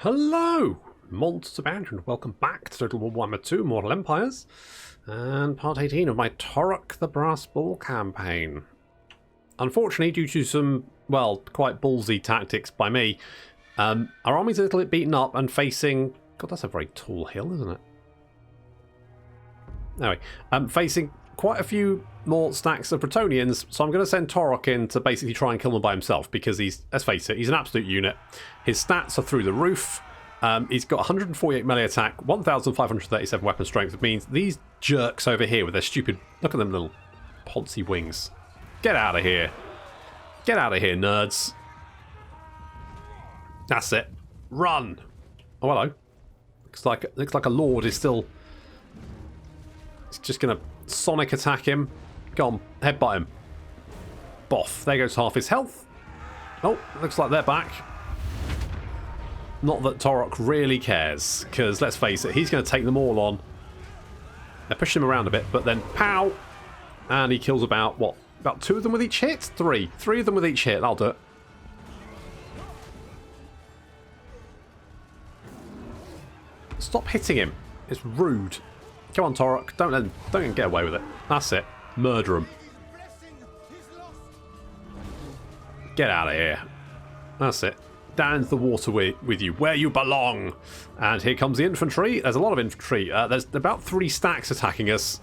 Hello, MonstersAbound, and welcome back to Total War Warhammer 2 Mortal Empires, and part 18 of my Torak the Brass Ball campaign. Unfortunately, due to some, well, quite ballsy tactics by me, our army's a little bit beaten up and facing... God, that's a very tall hill, isn't it? Anyway, facing quite a few more stacks of Bretonnians, so I'm going to send Torak in to basically try and kill them by himself, because he's, let's face it, he's an absolute unit. His stats are through the roof. He's got 148 melee attack, 1,537 weapon strength, which means these jerks over here with their stupid... Look at them little poncy wings. Get out of here. Get out of here, nerds. That's it. Run. Oh, hello. Looks like a lord is still... He's just going to sonic attack him. Go on, headbutt him. Boff. There goes half his health. Oh, looks like they're back. Not that Torak really cares, because let's face it, he's going to take them all on. They're pushing him around a bit, but then pow! And he kills about, what, about 2 of them with each hit? 3. 3 of them with each hit, that'll do it. Stop hitting him. It's rude. Come on, Torak. Don't let him get away with it. That's it. Murder him. Get out of here. That's it. Down into the water with you, where you belong. And here comes the infantry. There's a lot of infantry. There's about 3 stacks attacking us.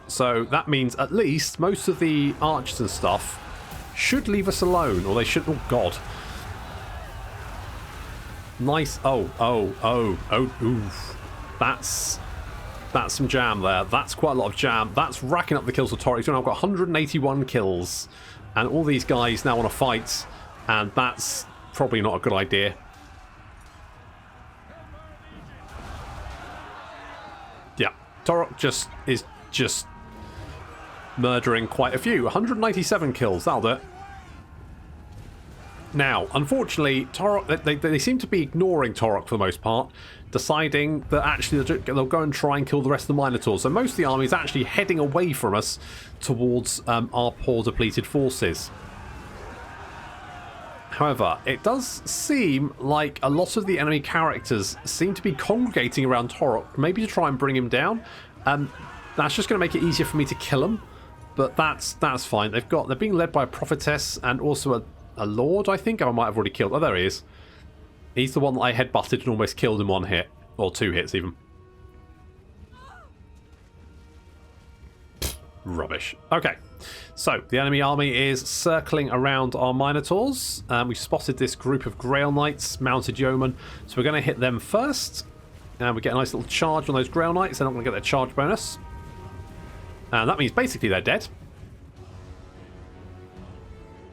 So that means at least most of the archers and stuff should leave us alone. Or they should... Oh, God. Nice. Oh, oof. That's some jam there. That's quite a lot of jam. That's racking up the kills for Torak. So now I've got 181 kills. And all these guys now want to fight. And that's probably not a good idea. Yeah. Torak is just murdering quite a few. 197 kills. That'll do it. Now, unfortunately, Torak, they seem to be ignoring Torak for the most part, deciding that actually they'll go and try and kill the rest of the Minotaurs. So most of the army is actually heading away from us towards our poor depleted forces. However, it does seem like a lot of the enemy characters seem to be congregating around Torak, maybe to try and bring him down. That's just going to make it easier for me to kill them, but that's fine. They're being led by a prophetess and also a lord, I think. I might have already killed. Oh, there he is. He's the one that I headbutted and almost killed in 1 hit. Or 2 hits, even. Rubbish. Okay. So, the enemy army is circling around our Minotaurs. We've spotted this group of Grail Knights, mounted yeomen. So we're going to hit them first. And we get a nice little charge on those Grail Knights. They're not going to get their charge bonus. And that means basically they're dead.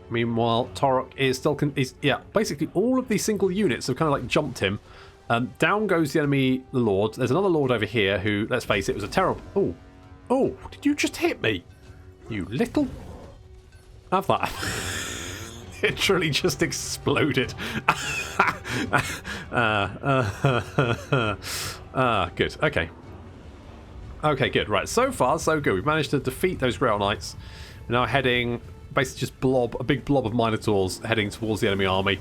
Meanwhile, Torak is still... yeah, basically all of these single units have kind of like jumped him. Down goes the enemy, the Lord. There's another Lord over here who, let's face it, was a terrible... Oh. Oh, did you just hit me? You little... Have that. Literally just exploded. Good. Okay. Okay, good. Right, so far, so good. We've managed to defeat those Grail Knights. We're now heading... Basically just a big blob of Minotaurs heading towards the enemy army.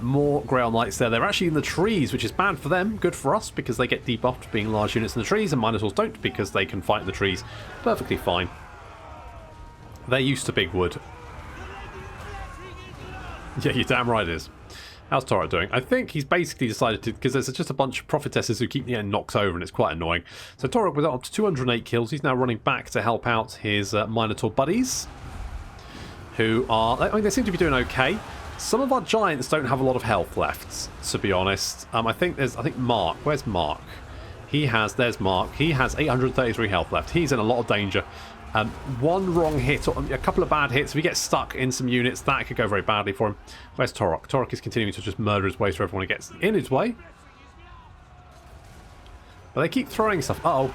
More Grail Knights there. They're actually in the trees, which is bad for them. Good for us, because they get debuffed being large units in the trees, and Minotaurs don't, because they can fight in the trees perfectly fine. They're used to big wood. Yeah, you're damn right it is. How's Torak doing? I think he's basically decided to... Because there's just a bunch of prophetesses who keep getting knocked over, and it's quite annoying. So Torak was up to 208 kills. He's now running back to help out his Minotaur buddies, who are... I mean, they seem to be doing okay. Some of our giants don't have a lot of health left, to be honest. I think Mark. Where's Mark? There's Mark. He has 833 health left. He's in a lot of danger. 1 wrong hit, or a couple of bad hits. If he gets stuck in some units, that could go very badly for him. Where's Torak? Torak is continuing to just murder his way through everyone who gets in his way. But they keep throwing stuff. Uh-oh.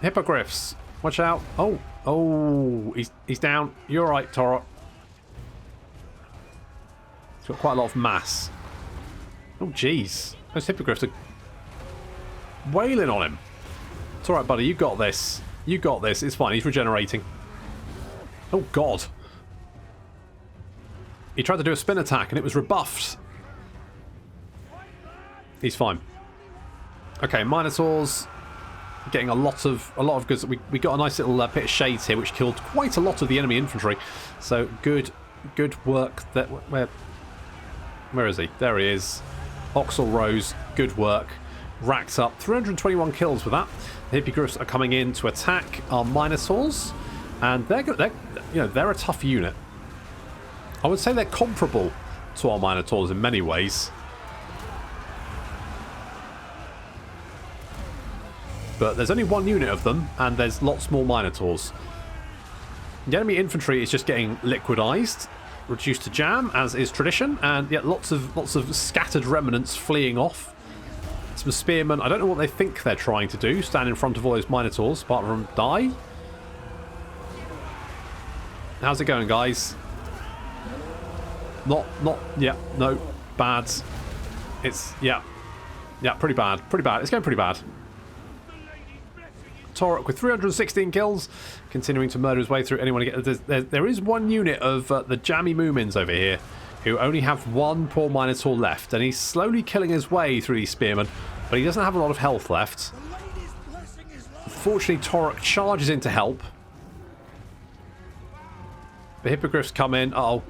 Hippogriffs. Watch out. Oh, he's down. You're right, Torak. He's got quite a lot of mass. Oh, jeez. Those hippogriffs are wailing on him. It's alright, buddy. You got this. You got this. It's fine. He's regenerating. Oh, God. He tried to do a spin attack and it was rebuffed. He's fine. Okay, Minotaurs getting a lot of goods. We got a nice little pit of shades here, which killed quite a lot of the enemy infantry. So good work. That where is he? There he is. Oxel Rose, good work. Racked up 321 kills with that. The Hippogriffs are coming in to attack our Minotaurs, and they're a tough unit. I would say they're comparable to our Minotaurs in many ways. But there's only one unit of them, and there's lots more Minotaurs. The enemy infantry is just getting liquidized, reduced to jam, as is tradition, and yet lots of scattered remnants fleeing off. Some spearmen, I don't know what they think they're trying to do, stand in front of all those Minotaurs, apart from die. How's it going, guys? Yeah, no, bad. It's, yeah, pretty bad, It's going pretty bad. Torak with 316 kills, continuing to murder his way through anyone. There is one unit of the Jammy Moomins over here who only have one poor Minotaur left, and he's slowly killing his way through these spearmen, but he doesn't have a lot of health left. Fortunately, Torak charges in to help. The Hippogriffs come in. Uh-oh.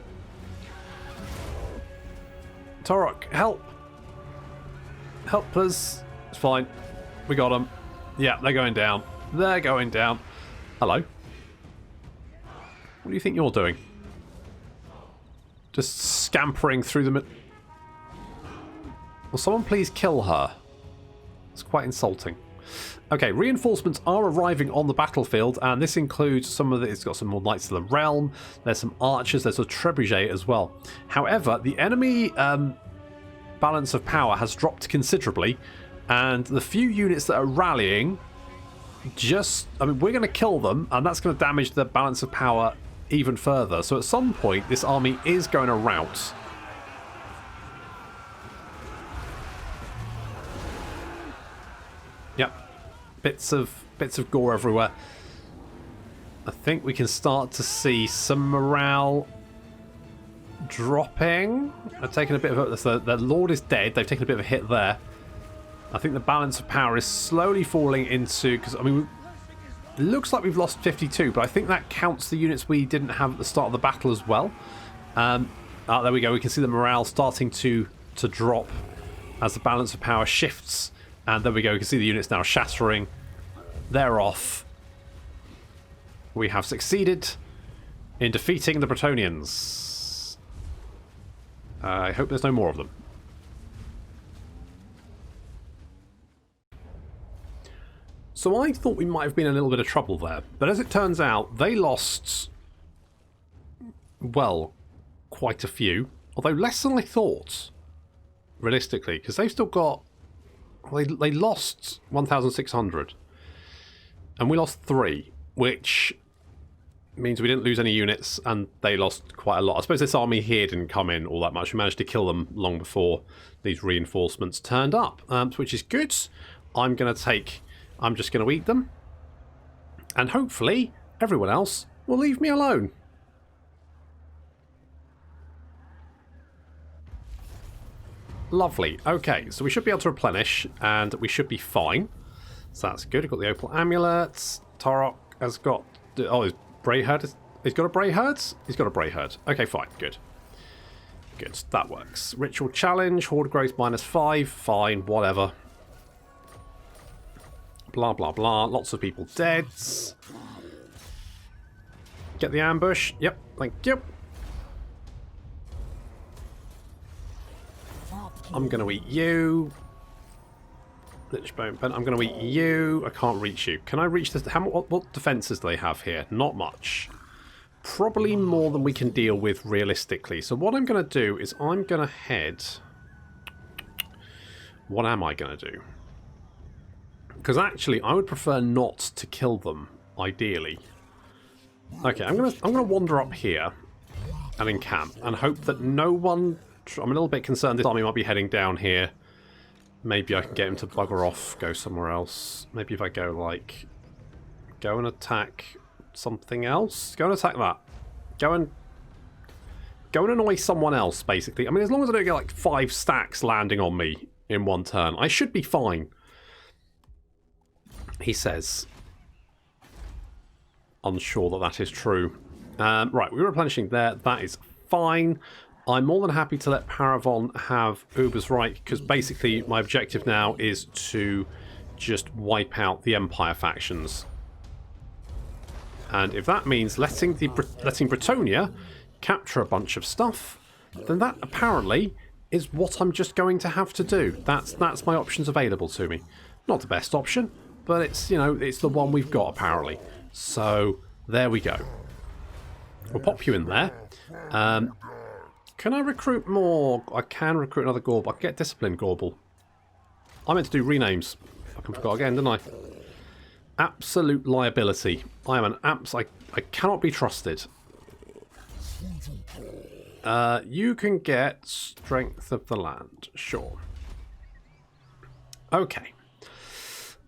Torak, help! Help us. It's fine. We got them. Yeah, they're going down. They're going down. Hello. What do you think you're doing? Just scampering through the... Will someone please kill her? It's quite insulting. Okay, reinforcements are arriving on the battlefield, and this includes some of the... It's got some more Knights of the Realm. There's some archers. There's a trebuchet as well. However, the enemy balance of power has dropped considerably, and the few units that are rallying just... I mean, we're going to kill them, and that's going to damage the balance of power even further. So at some point, this army is going to rout. Yep. Bits of gore everywhere. I think we can start to see some morale dropping. I've taken a bit of a... The Lord is dead. They've taken a bit of a hit there. I think the balance of power is slowly falling into... Because, I mean, it looks like we've lost 52, but I think that counts the units we didn't have at the start of the battle as well. There we go. We can see the morale starting to drop as the balance of power shifts. And there we go. We can see the units now shattering. They're off. We have succeeded in defeating the Bretonnians. I hope there's no more of them. So I thought we might have been in a little bit of trouble there. But as it turns out, they lost, well, quite a few. Although less than I thought, realistically. Because they've still got... They lost 1,600. And we lost 3, which means we didn't lose any units, and they lost quite a lot. I suppose this army here didn't come in all that much. We managed to kill them long before these reinforcements turned up, which is good. I'm just going to eat them. And hopefully, everyone else will leave me alone. Lovely. Okay, so we should be able to replenish, and we should be fine. So that's good. We've got the Opal Amulets. Taurok has got... Oh, his Bray Herd. He's got a Bray Herd? He's got a Bray Herd. Okay, fine. Good. Good. That works. Ritual Challenge. Horde Growth -5. Fine. Whatever. Blah, blah, blah. Lots of people dead. Get the ambush. Yep. Thank you. I'm going to eat you. Lichbone Pen. I'm going to eat you. I can't reach you. Can I reach this? What defenses do they have here? Not much. Probably more than we can deal with realistically. So what I'm going to do is I'm going to head... What am I going to do? Because actually, I would prefer not to kill them, ideally. Okay, I'm going to wander up here and encamp and hope that no one... I'm a little bit concerned this army might be heading down here. Maybe I can get him to bugger off, go somewhere else. Maybe if I go, like... Go and attack something else? Go and attack that. Go and annoy someone else, basically. I mean, as long as I don't get, like, 5 stacks landing on me in one turn. I should be fine, he says. Unsure that that is true. Right, we're replenishing there. That is fine. I'm more than happy to let Paravon have Ubersreich, because basically my objective now is to just wipe out the Empire factions. And if that means letting Bretonia capture a bunch of stuff, then that apparently is what I'm just going to have to do. That's my options available to me. Not the best option, but it's, you know, it's the one we've got apparently. So there we go. We'll pop you in there. Can I recruit more? I can recruit another Gorble. I can get Discipline Gorble. I meant to do renames. Fucking forgot again, didn't I? Absolute liability. I am an I cannot be trusted. You can get Strength of the Land. Sure. Okay.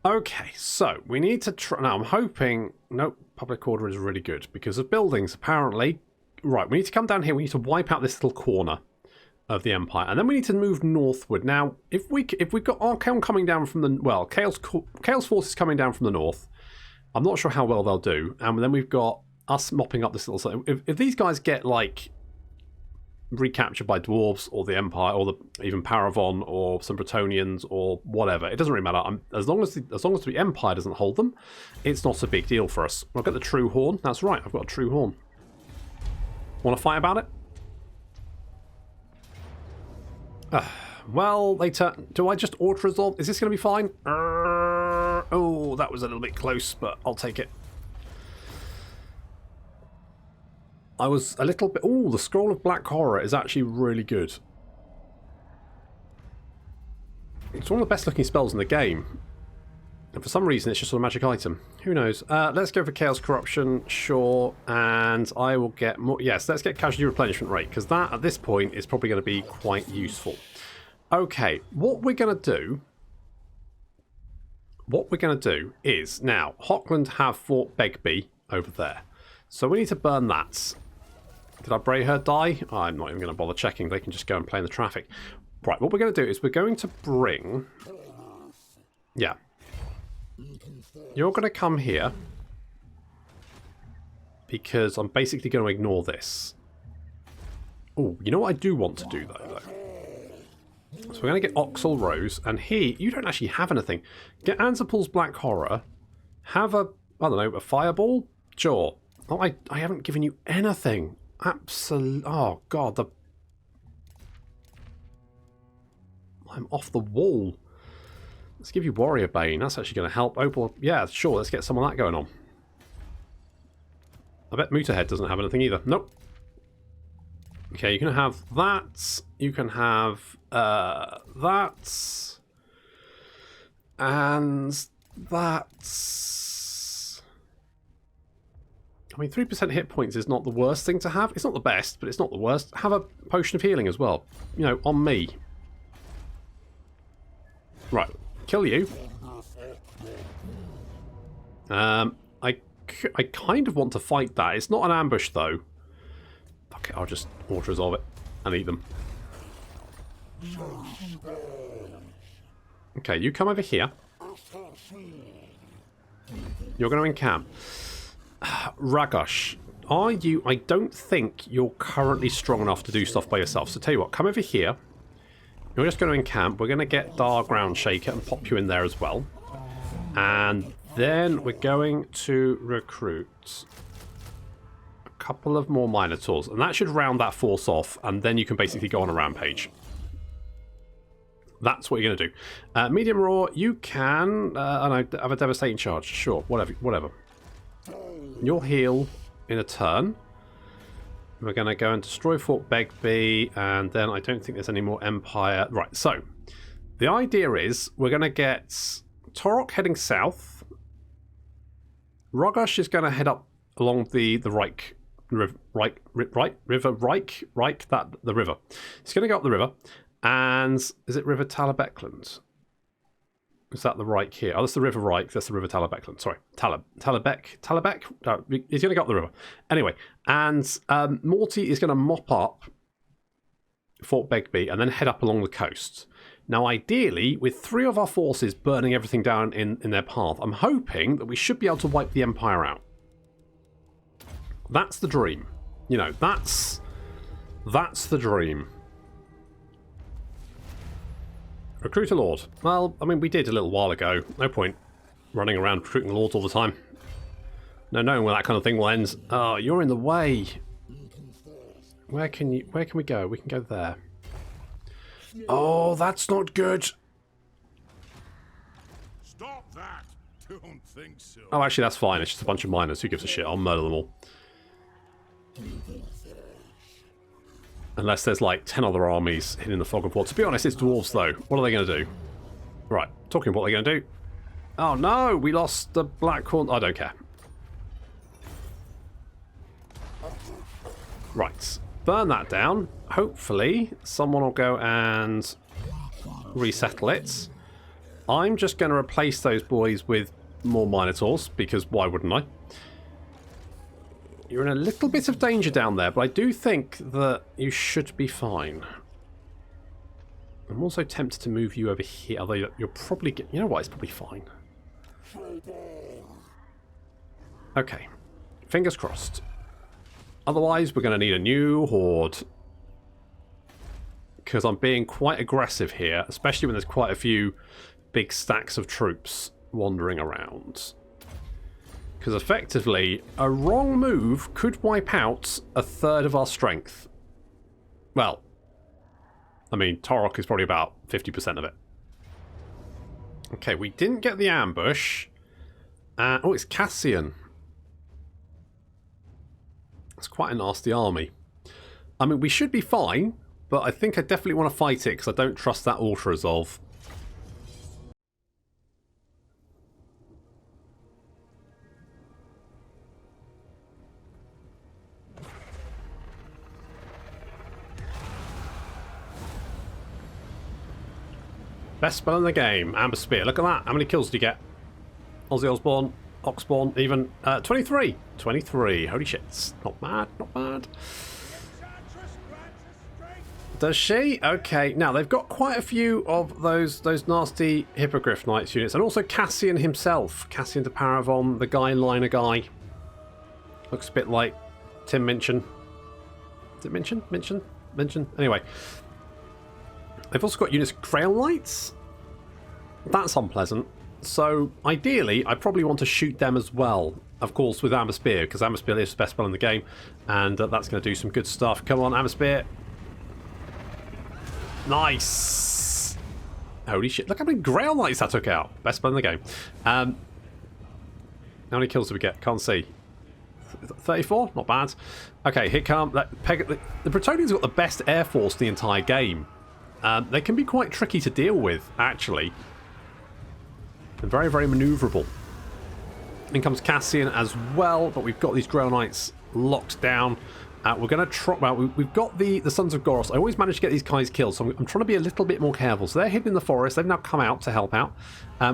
Okay, so we need to try... Now, I'm hoping... Nope, Public Order is really good because of buildings, apparently. Right, we need to come down here. We need to wipe out this little corner of the Empire. And then we need to move northward. Now, if we've got Archaon coming down from the... Well, Chaos forces coming down from the north. I'm not sure how well they'll do. And then we've got us mopping up this little... If these guys get, like, recaptured by dwarves or the Empire or even Paravon or some Bretonnians or whatever, it doesn't really matter. As long as the Empire doesn't hold them, it's not a big deal for us. I've got the True Horn. That's right, I've got a True Horn. Want to fight about it? Well, later. Do I just auto-resolve? Is this going to be fine? Oh, that was a little bit close, but I'll take it. I was a little bit... Oh, the Scroll of Black Horror is actually really good. It's one of the best looking spells in the game. And for some reason, it's just a magic item. Who knows? Let's go for Chaos Corruption, sure. And I will get more... Yes, let's get Casualty Replenishment Rate, because that, at this point, is probably going to be quite useful. Okay, what we're going to do... What we're going to do is... Now, Hochland have Fort Begby over there. So we need to burn that. Did our Brayherd die? Oh, I'm not even going to bother checking. They can just go and play in the traffic. Right, what we're going to do is we're going to bring... Yeah. You're going to come here. Because I'm basically going to ignore this. Oh, you know what I do want to do, though? So we're going to get Oxel Rose. And he... You don't actually have anything. Get Anzapul's Black Horror. Have a... I don't know, a Fireball? Sure. Oh, I haven't given you anything. Absolutely. Oh, God. I'm off the wall. Let's give you Warrior Bane. That's actually going to help. Opal. Yeah, sure. Let's get some of that going on. I bet Mooterhead doesn't have anything either. Nope. Okay, you can have that. You can have that. And that. I mean, 3% hit points is not the worst thing to have. It's not the best, but it's not the worst. Have a Potion of Healing as well. You know, on me. Right. Kill you. I kind of want to fight that. It's not an ambush, though. Fuck it, I'll just auto-resolve it and eat them. Okay, you come over here. You're going to encamp. Ragosh, are you... I don't think you're currently strong enough to do stuff by yourself. So tell you what, come over here. You're just going to encamp. We're going to get Dar Ground Shaker and pop you in there as well. And then we're going to recruit a couple of more Minotaurs. And that should round that force off. And then you can basically go on a rampage. That's what you're going to do. Medium Raw, you can... I have a Devastating Charge. Sure, whatever. You'll heal in a turn. We're going to go and destroy Fort Begby, and then I don't think there's any more Empire. Right, so the idea is we're going to get Torak heading south. Rogosh is going to head up along the Reich river. He's going to go up the river, and is it River Talabekland? Is that the Reich here? Oh, that's the River Reich. That's the River Talabekland. Sorry. Talabek? No, he's going to go up the river. Anyway, and Morty is going to mop up Fort Begby and then head up along the coast. Now, ideally, with 3 of our forces burning everything down in their path, I'm hoping that we should be able to wipe the Empire out. That's the dream. You know, that's the dream. Recruit a lord. Well, I mean, we did a little while ago. No point running around recruiting lords all the time. No knowing where that kind of thing will end. Oh, you're in the way. Where can we go? We can go there. Oh, that's not good. Stop that. Don't think so. Oh, actually, that's fine. It's just a bunch of miners. Who gives a shit? I'll murder them all. Unless there's like 10 other armies hidden in the fog of war. To be honest, it's dwarves, though. What are they going to do? Right, talking of what they're going to do. Oh, no, we lost the Black Horn. I don't care. Right, burn that down. Hopefully, someone will go and resettle it. I'm just going to replace those boys with more Minotaurs, because why wouldn't I? You're in a little bit of danger down there, but I do think that you should be fine. I'm also tempted to move you over here, although you're probably... You know what? It's probably fine. Okay. Fingers crossed. Otherwise, we're going to need a new horde. Because I'm being quite aggressive here, especially when there's quite a few big stacks of troops wandering around. Because effectively, a wrong move could wipe out a third of our strength. Well, I mean, Torak is probably about 50% of it. Okay, we didn't get the ambush. Oh, it's Cassian. It's quite a nasty army. I mean, we should be fine, but I think I definitely want to fight it because I don't trust that auto-resolve. Best spell in the game, Amber Spear. Look at that. How many kills did you get? Ozzy Osbourne, Oxbourne, even 23. 23. Holy shit. Not bad, not bad. Does she? Okay. Now, they've got quite a few of those nasty Hippogriff Knights units. And also Cassian himself. Cassian de Paravon, the guy liner guy. Looks a bit like Tim Minchin. Is it Minchin? Minchin? Anyway. They've also got units of Grail Knights. That's unpleasant. So, ideally, I probably want to shoot them as well. Of course, with Amber Spear, because Amber Spear is the best spell in the game. And that's going to do some good stuff. Come on, Amber Spear. Nice! Holy shit. Look how many Grail Knights I took out. Best spell in the game. How many kills did we get? Can't see. 34? Not bad. Okay, here come... The Bretonnians got the best air force in the entire game. They can be quite tricky to deal with, actually. They're very, very manoeuvrable. In comes Cassian as well, but we've got these Grail Knights locked down. We're going to try... Well, we've got the Sons of Goros. I always manage to get these guys killed, so I'm trying to be a little bit more careful. So they're hidden in the forest. They've now come out to help out.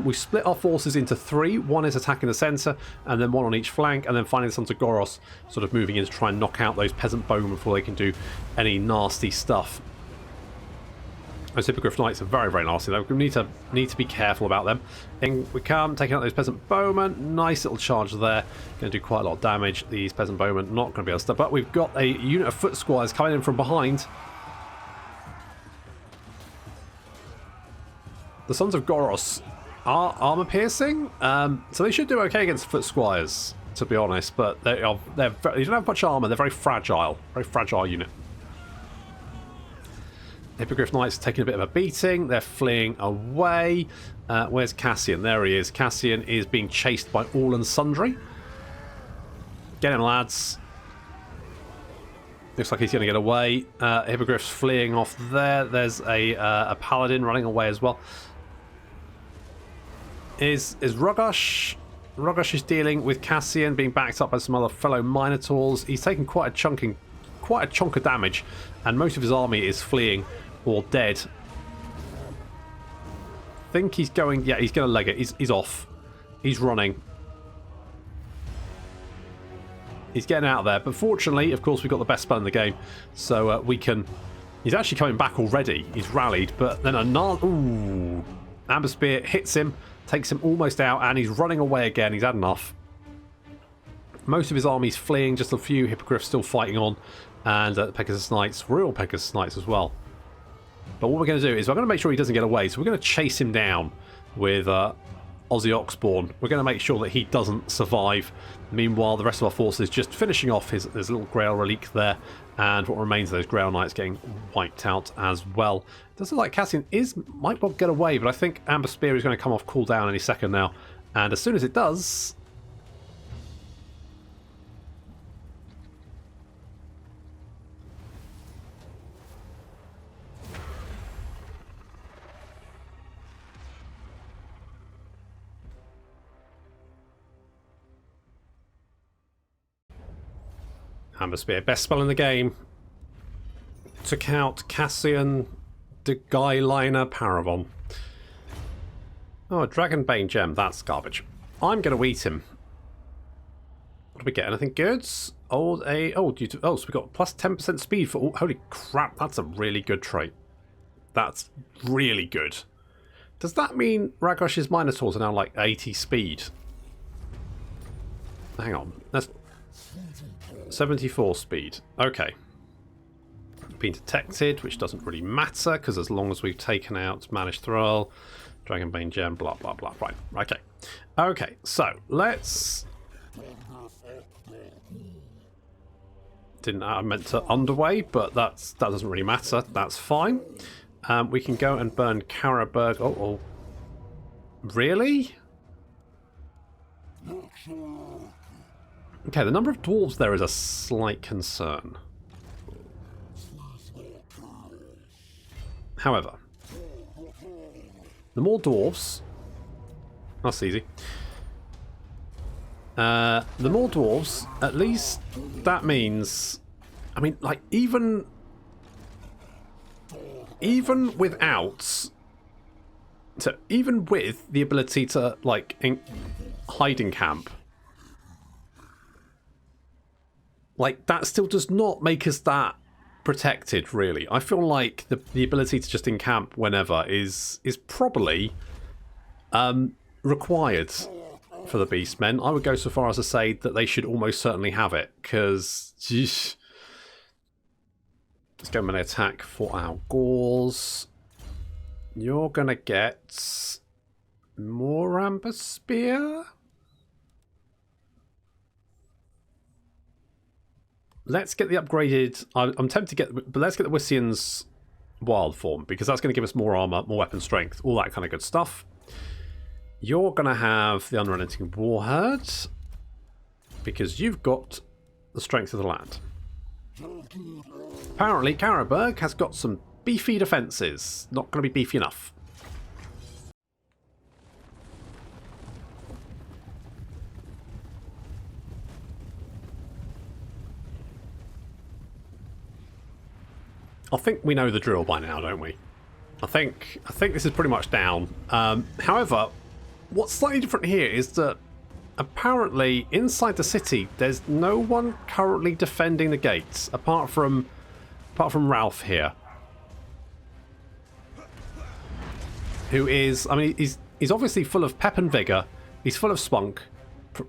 We've split our forces into 3. One is attacking the centre, and then one on each flank, and then finally the Sons of Goros sort of moving in to try and knock out those peasant bowmen before they can do any nasty stuff. Those Hippogriff Knights are very, very nasty. We need to be careful about them. In we come, taking out those peasant bowmen. Nice little charge there. Going to do quite a lot of damage. These peasant bowmen not going to be able to stop. But we've got a unit of foot squires coming in from behind. The Sons of Goros are armor piercing, so they should do okay against foot squires, to be honest. But they don't have much armor. They're very fragile unit. Hippogriff Knights are taking a bit of a beating. They're fleeing away. Where's Cassian? There he is. Cassian is being chased by all and sundry. Get him, lads. Looks like he's going to get away. Hippogriff's fleeing off there. There's a paladin running away as well. Is Rogosh? Rogosh is dealing with Cassian, being backed up by some other fellow Minotaurs. He's taking quite a chunk of damage, and most of his army is fleeing or dead. I think he's going... Yeah, he's going to leg it. He's off. He's running. He's getting out of there. But fortunately, of course, we've got the best spell in the game. So we can He's actually coming back already. He's rallied, but then another... Ooh. Amber Spear hits him, takes him almost out, and he's running away again. He's had enough. Most of his army's fleeing, just a few hippogriffs still fighting on, and the Pegasus Knights, real Pegasus Knights as well. But what we're going to do is we're going to make sure he doesn't get away, so we're going to chase him down with Aussie Oxborn. We're going to make sure that he doesn't survive. Meanwhile, the rest of our force is just finishing off his little Grail relic there, and what remains of those Grail Knights getting wiped out as well. It doesn't look like Cassian might well get away, but I think Amber Spear is going to come off cooldown any second now, and as soon as it does... Amber Spear, best spell in the game. Took out Cassian, the Guyliner Paravon. Oh, a Dragonbane Gem, that's garbage. I'm going to eat him. What do we get? Anything good? So we got plus 10% speed for... holy crap, that's a really good trait. That's really good. Does that mean Ragosh's Minotaurs are now like 80 speed? Hang on, that's... 74 speed. Okay. Been detected, which doesn't really matter, because as long as we've taken out Managed Thrall, Dragonbane Gem, blah, blah, blah. Right, okay. Okay, so let's... I meant to underway, but that doesn't really matter. That's fine. We can go and burn Karaberg. Oh. Really? Okay, the number of dwarves there is a slight concern. However, the more dwarves... That's easy. The more dwarves, at least that means... I mean, like, even without... So, even with the ability to, like, hide in camp... Like, that still does not make us that protected, really. I feel like the ability to just encamp whenever is probably required for the Beastmen. I would go so far as to say that they should almost certainly have it, because... Let's go melee attack for our Gauls. You're going to get more Amber Spear? Let's get the upgraded... I'm tempted to get... But let's get the Wissian's wild form, because that's going to give us more armor, more weapon strength, all that kind of good stuff. You're going to have the Unrelenting Warherd, because you've got the strength of the land. Apparently, Karaberg has got some beefy defences. Not going to be beefy enough. I think we know the drill by now, don't we? I think this is pretty much down. However, what's slightly different here is that apparently inside the city there's no one currently defending the gates apart from Ralph here, who is, I mean, he's obviously full of pep and vigor. He's full of spunk,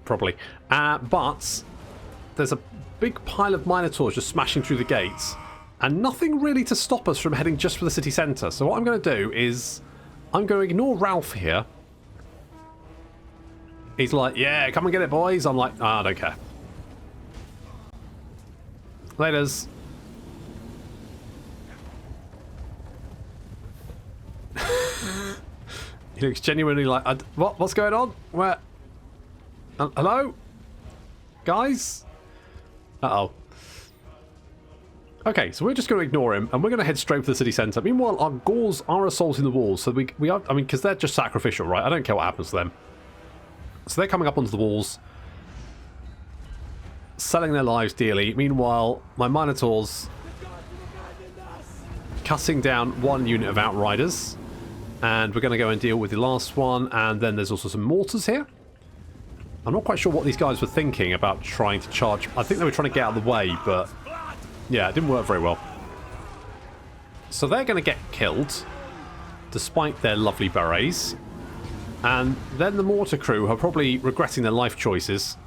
probably, but there's a big pile of Minotaurs just smashing through the gates. And nothing really to stop us from heading just for the city centre. So what I'm going to do is... I'm going to ignore Ralph here. He's like, yeah, come and get it, boys. I'm like, I don't care. Laters. He looks genuinely like, what's going on? Where? Hello? Guys? Uh-oh. Okay, so we're just going to ignore him, and we're going to head straight for the city centre. Meanwhile, our Gauls are assaulting the walls, so we are... I mean, because they're just sacrificial, right? I don't care what happens to them. So they're coming up onto the walls, selling their lives dearly. Meanwhile, my Minotaurs cutting down one unit of Outriders, and we're going to go and deal with the last one, and then there's also some mortars here. I'm not quite sure what these guys were thinking about trying to charge. I think they were trying to get out of the way, but... yeah, it didn't work very well. So they're going to get killed, despite their lovely berets. And then the mortar crew are probably regretting their life choices.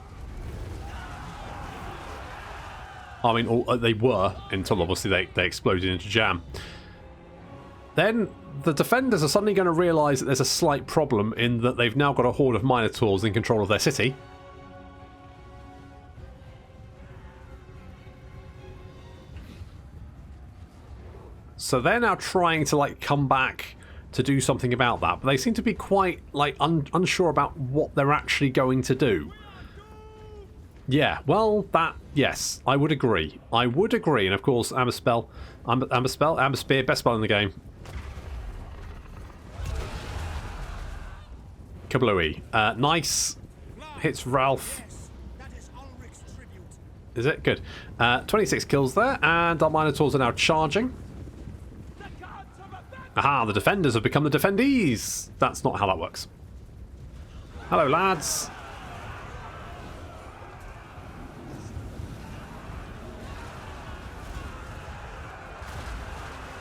I mean, they were, until obviously they exploded into jam. Then the defenders are suddenly going to realise that there's a slight problem in that they've now got a horde of Minotaurs in control of their city. So they're now trying to, like, come back to do something about that. But they seem to be quite, like, unsure about what they're actually going to do. Yeah, well, yes, I would agree. I would agree. And, of course, Amber Spear, best spell in the game. Kablooey. Nice. Hits Ralph. Is it? Good. 26 kills there. And our Minotaurs are now charging. Aha, the defenders have become the defendees. That's not how that works. Hello, lads.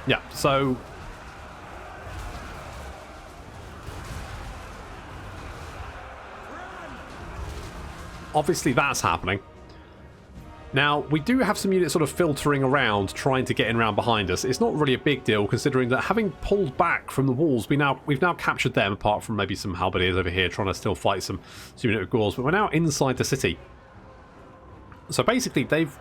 Yeah, so... obviously that's happening. Now, we do have some units sort of filtering around, trying to get in around behind us. It's not really a big deal, considering that having pulled back from the walls, we've now captured them, apart from maybe some halberdiers over here trying to still fight some unit of Gauls. But we're now inside the city. So basically, they've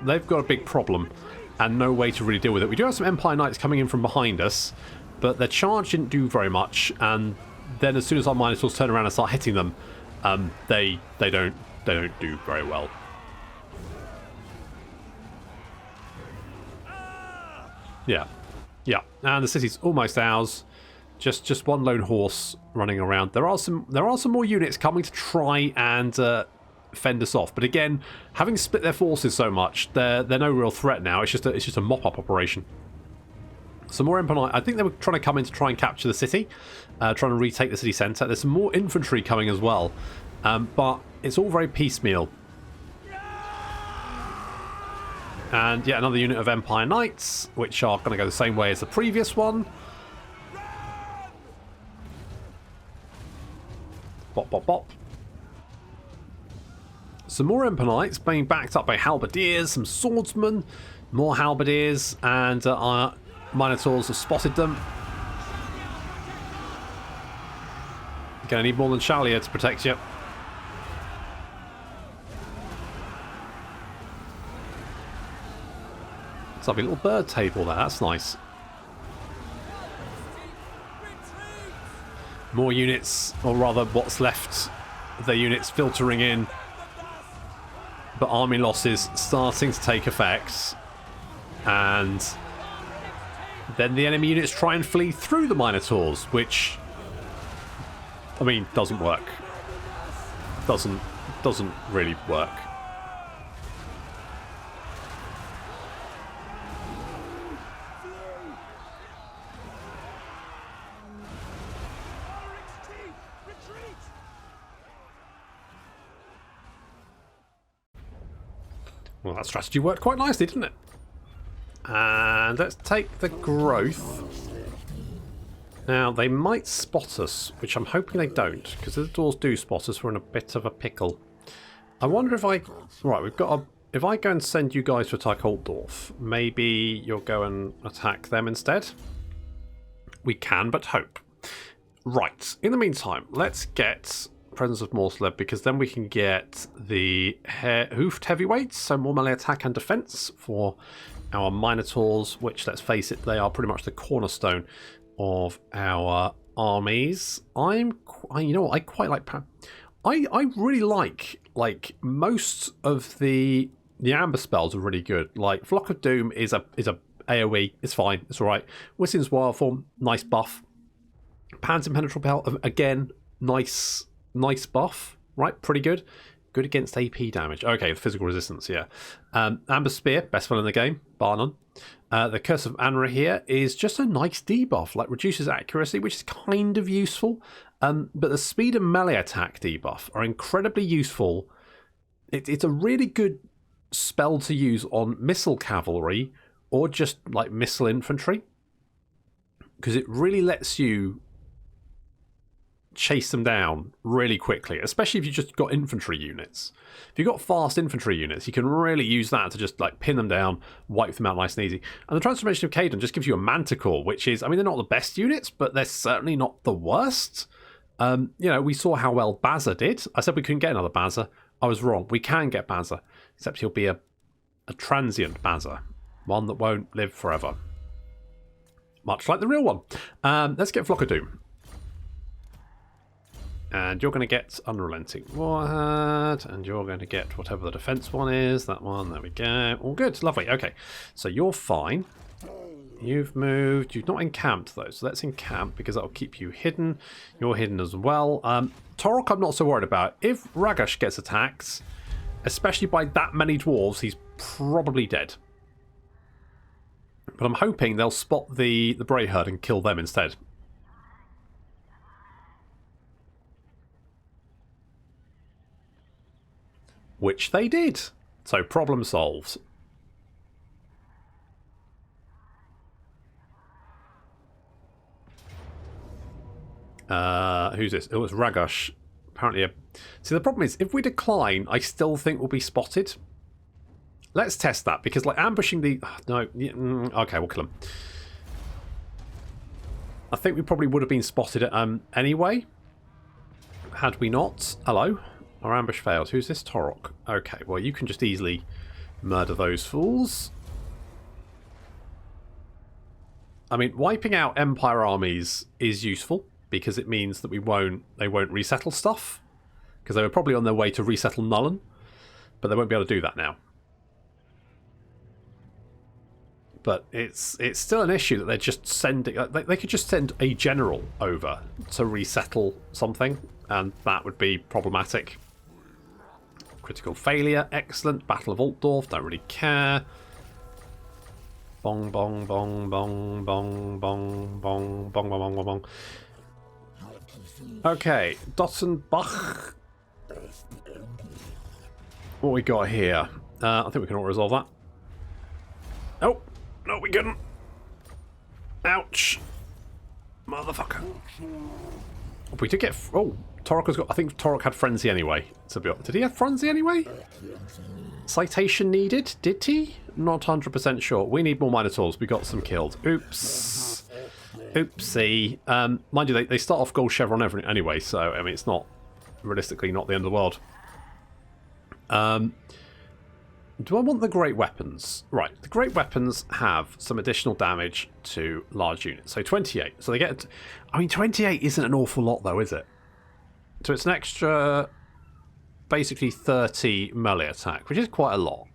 got a big problem and no way to really deal with it. We do have some Empire Knights coming in from behind us, but their charge didn't do very much. And then as soon as our Minotaurs turn around and start hitting them, they don't do very well. Yeah, and the city's almost ours. Just one lone horse running around. There are some more units coming to try and fend us off. But again, having split their forces so much, they're no real threat now. It's just a mop-up operation. Some more Empire. I think they were trying to come in to try and capture the city, trying to retake the city centre. There's some more infantry coming as well, but it's all very piecemeal. And yet another unit of Empire Knights, which are going to go the same way as the previous one. Bop, bop, bop. Some more Empire Knights being backed up by halberdiers, some swordsmen, more halberdiers, and our Minotaurs have spotted them. You're going to need more than Chalier to protect you. Lovely little bird table there, that's nice. More units, or rather what's left of their units filtering in. But army losses starting to take effect. And then the enemy units try and flee through the Minotaurs, which, I mean, doesn't work. Doesn't really work. Well, that strategy worked quite nicely, didn't it? And let's take the growth. Now, they might spot us, which I'm hoping they don't, because if the doors do spot us, we're in a bit of a pickle. I wonder if I... Right, we've got a... If I go and send you guys to attack Altdorf, maybe you'll go and attack them instead? We can but hope. Right, in the meantime, let's get... Presence of Morsleb, because then we can get the hoofed heavyweights, so more melee attack and defense for our Minotaurs, which, let's face it, they are pretty much the cornerstone of our armies. You know what, I quite like... I really like most of the amber spells are really good. Like Flock of Doom is a AoE, it's fine, it's alright. Whiston's Wild Form, nice buff. Pan's Impenetrable Pelt, again, nice buff, right? Pretty good. Good against AP damage. Okay, physical resistance, yeah. Amber Spear, best one in the game, bar none. The Curse of Anra here is just a nice debuff, like reduces accuracy, which is kind of useful. But the speed and melee attack debuff are incredibly useful. It's a really good spell to use on missile cavalry or just like missile infantry, because it really lets you chase them down really quickly, especially if you've just got infantry units. If you've got fast infantry units, you can really use that to just like pin them down, wipe them out nice and easy. And the transformation of Caden just gives you a Manticore, which is, I mean, they're not the best units, but they're certainly not the worst. You know, we saw how well Bazza did. I said we couldn't get another Bazza. I was wrong. We can get Bazza, except he'll be a transient Bazza, one that won't live forever, much like the real one. Let's get Flock of Doom. And you're going to get Unrelenting Warhead, and you're going to get whatever the defense one is. That one, there we go. All good, lovely. Okay, so you're fine. You've moved. You've not encamped, though, so let's encamp, because that'll keep you hidden. You're hidden as well. Torak I'm not so worried about. If Ragash gets attacked, especially by that many dwarves, he's probably dead. But I'm hoping they'll spot the Bray Herd and kill them instead. Which they did. So problem solved. Who's this? It was Ragash. Apparently See, the problem is, if we decline, I still think we'll be spotted. Let's test that, because like ambushing the... okay, we'll kill him. I think we probably would have been spotted anyway, had we not. Hello. Our ambush failed. Who's this? Torak. Okay, well, you can just easily murder those fools. I mean, wiping out Empire armies is useful, because it means that they won't resettle stuff, because they were probably on their way to resettle Nullen, but they won't be able to do that now. But it's still an issue that they're just sending... They could just send a general over to resettle something, and that would be problematic. Critical failure, excellent. Battle of Altdorf, don't really care. Bong, bong, bong, bong, bong, bong, bong, bong, bong, bong, bong, bong. Okay, Dottenbach. What we got here? I think we can all resolve that. Oh, no, we couldn't. Ouch. Motherfucker. We did get... Oh, Torak has got... I think Torak had Frenzy anyway. Did he have Frenzy anyway? Citation needed? Did he? Not 100% sure. We need more Minotaurs. We got some killed. Oops. Oopsie. Mind you, they start off gold chevron anyway, so, I mean, it's not... Realistically, not the end of the world. Do I want the great weapons? Right, the great weapons have some additional damage to large units. So 28. So they get... I mean, 28 isn't an awful lot, though, is it? So it's an extra... Basically 30 melee attack, which is quite a lot.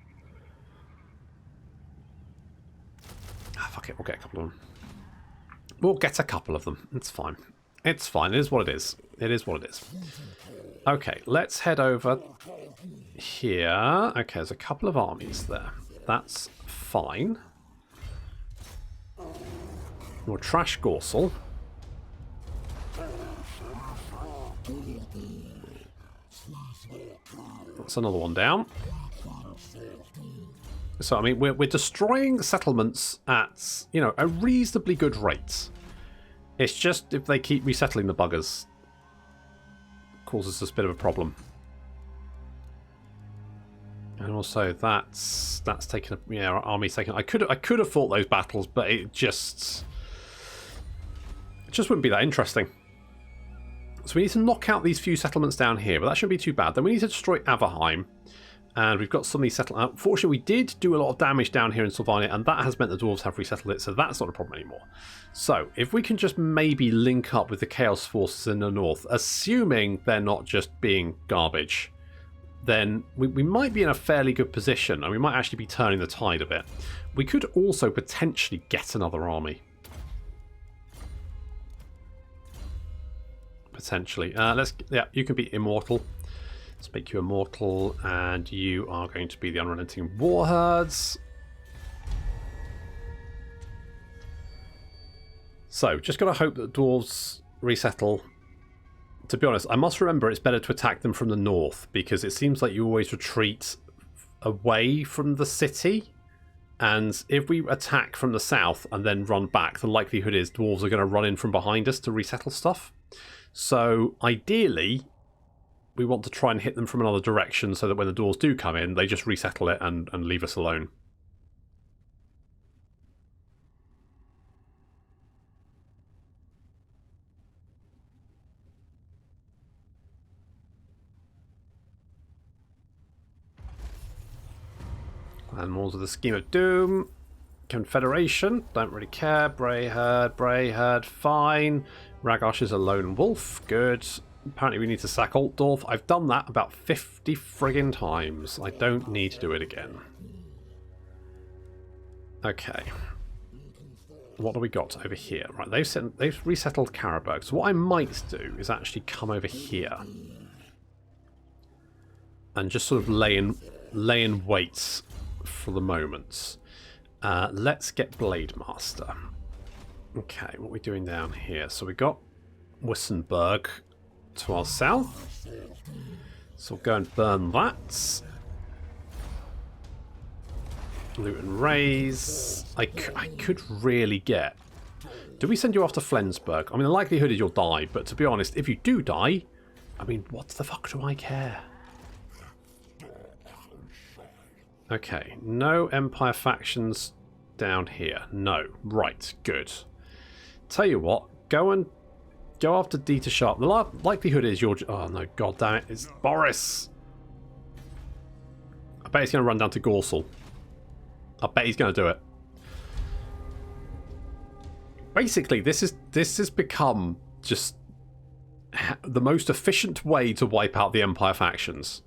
Ah, fuck it, we'll get a couple of them. We'll get a couple of them. It's fine. It's fine. It is what it is. It is what it is. Okay, let's head over here. Okay, there's a couple of armies there. That's fine. More Trash Gorsel. That's another one down. So, I mean, we're destroying settlements at, you know, a reasonably good rate. It's just if they keep resettling the buggers, causes us a bit of a problem. And also that's taken a... Yeah, our army's taken... I could have fought those battles, but it just wouldn't be that interesting. So we need to knock out these few settlements down here, but that shouldn't be too bad. Then we need to destroy Averheim. And we've got some of these settlements. Unfortunately, we did do a lot of damage down here in Sylvania, and that has meant the dwarves have resettled it, so that's not a problem anymore. So, if we can just maybe link up with the Chaos Forces in the north, assuming they're not just being garbage, then we might be in a fairly good position, and we might actually be turning the tide a bit. We could also potentially get another army. Potentially. Yeah, you can be immortal. Let's make you immortal, and you are going to be the Unrelenting Warherds. So, just got to hope that dwarves resettle. To be honest, I must remember it's better to attack them from the north, because it seems like you always retreat away from the city, And if we attack from the south and then run back, the likelihood is dwarves are going to run in from behind us to resettle stuff. So ideally, we want to try and hit them from another direction so that when the dwarves do come in, they just resettle it and leave us alone. And more of the Scheme of Doom. Confederation, don't really care. Brayherd, fine. Ragosh is a lone wolf, good. Apparently we need to sack Altdorf. I've done that about 50 friggin' times. I don't need to do it again. Okay. What do we got over here? Right, they've resettled Carroburg. So what I might do is actually come over here. And just sort of lay in wait for the moment. Let's get Blade Master. Okay, what are we doing down here? So we got Wissenberg to our south. So we'll go and burn that. Loot and raise. I could really get... Do we send you off to Flensburg? I mean, the likelihood is you'll die, but to be honest, if you do die, I mean, what the fuck do I care? Okay, no Empire factions down here. No. Right, good. Tell you what, go after Dieter Sharp. The likelihood is you're... Oh no, god damn it, it's Boris! I bet he's going to run down to Gorsel. I bet he's going to do it. Basically, this has become just the most efficient way to wipe out the Empire factions.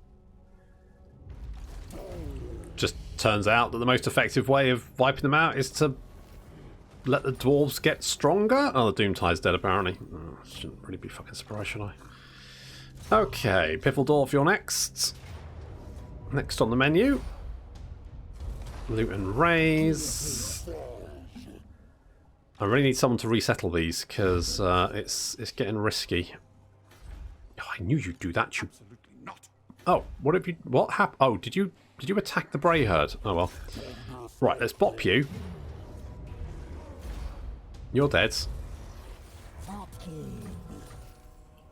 Just turns out that the most effective way of wiping them out is to let the dwarves get stronger. Oh, the Doomtide's dead, apparently. Oh, shouldn't really be fucking surprised, should I? Okay, Piffeldorf, you're next. Next on the menu. Loot and raise. I really need someone to resettle these, because it's getting risky. Oh, I knew you'd do that, you... Oh, what have you... What happened? Oh, did you attack the Brayherd? Oh, well. Right, let's bop you. You're dead.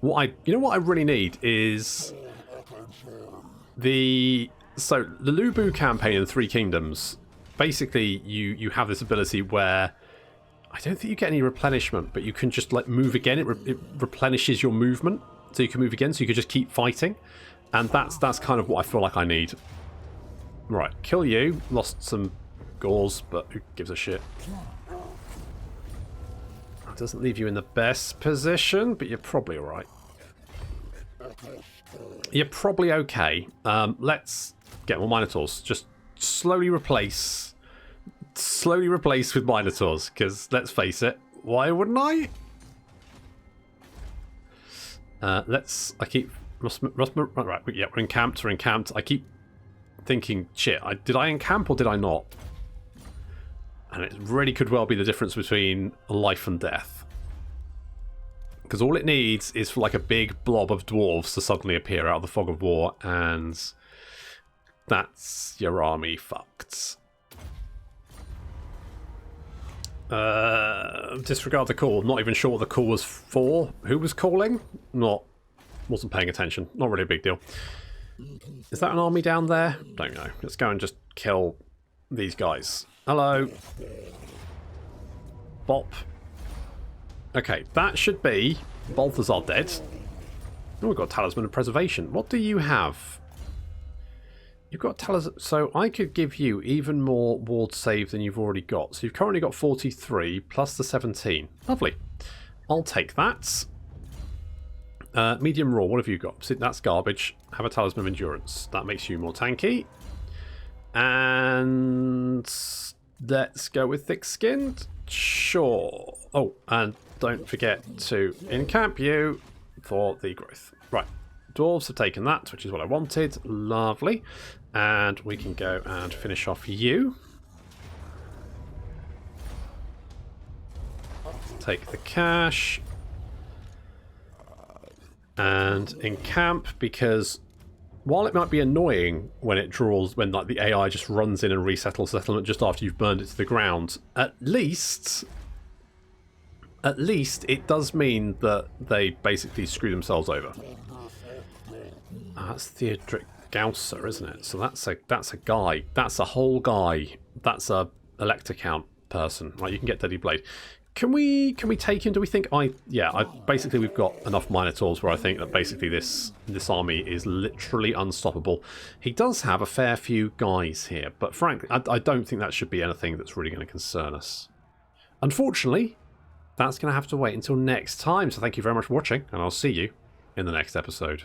You know what I really need is the Lubu campaign in Three Kingdoms. Basically, you have this ability where I don't think you get any replenishment, but you can just like move again. It replenishes your movement, so you can move again. So you can just keep fighting, and that's kind of what I feel like I need. Right, kill you. Lost some gauze, but who gives a shit? It doesn't leave you in the best position, but you're probably alright. You're probably okay. Let's get more Minotaurs. Just slowly replace with Minotaurs, because let's face it, why wouldn't I? Right, yeah, we're encamped. I keep thinking, shit, did I encamp or did I not? And it really could well be the difference between life and death. Because all it needs is for like a big blob of dwarves to suddenly appear out of the fog of war, and that's your army fucked. Disregard the call. Not even sure what the call was for. Who was calling? Wasn't paying attention. Not really a big deal. Is that an army down there? Don't know. Let's go and just kill these guys. Hello. Bop. Okay, that should be Balthazar dead. Oh, we've got Talisman of Preservation. What do you have? You've got Talisman... So I could give you even more ward save than you've already got. So you've currently got 43 plus the 17. Lovely. I'll take that. Medium Raw, what have you got? That's garbage. Have a Talisman of Endurance. That makes you more tanky. And let's go with Thick-Skinned. Sure. Oh, and don't forget to encamp you for the growth. Right. Dwarves have taken that, which is what I wanted. Lovely. And we can go and finish off you. Take the cash. And encamp, because while it might be annoying when it draws, when like the AI just runs in and resettles settlement just after you've burned it to the ground, at least it does mean that they basically screw themselves over. That's Theodric Gausser, isn't it? So that's a guy. That's a whole guy. That's a Elector Count person. Right, you can get Deadly Blade. Can we take him? Do we think basically we've got enough Minotaurs where I think that basically this army is literally unstoppable. He does have a fair few guys here, but frankly I don't think that should be anything that's really going to concern us. Unfortunately, that's going to have to wait until next time. So thank you very much for watching, and I'll see you in the next episode.